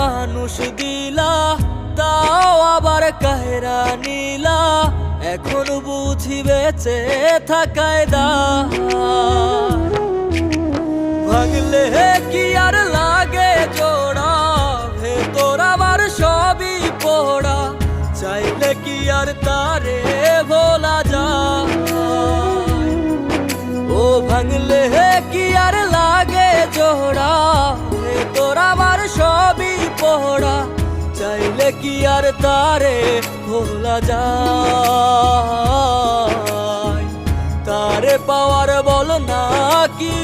মানুষ দিলা, তাও আবার কাহেরা নিলা। এখন বুঝি বেঁচে থাকায় দায়। ভাঙলে কি আর লাগে জোড়া, ভেতর আমার সবই পোড়া। চাইলে কি আর তারে ভোলা যায়? ও ভাঙলে কি আর লাগে জোড়া, ভেতর আমার সবই পোড়া। চাইলে কি আর তারে ভোলা যায়? তারে পাওয়ার বল না কি